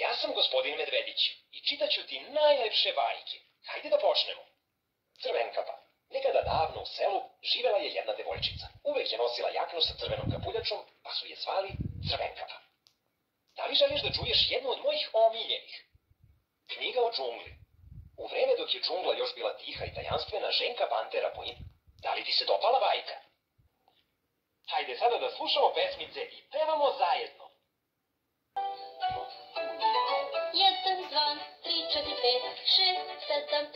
Ja sam gospodin Medvedić i čitaću ti najlepše bajke. Hajde da počnemo. Crvenkapa. Nekada davno u selu živela je jedna devojčica. Uvek je nosila jaknu sa crvenom kapuljačom, pa su je zvali Crvenkapa. Da li želiš da čuješ jednu od mojih omiljenih? Knjiga o džungli. U vreme dok je džungla još bila tiha i tajanstvena, Ženka Pantera Da li ti se dopala bajka? Hajde sada da slušamo pesmice i pevamo zajedno. 1, 2, 3, 4, 5, 6, 7,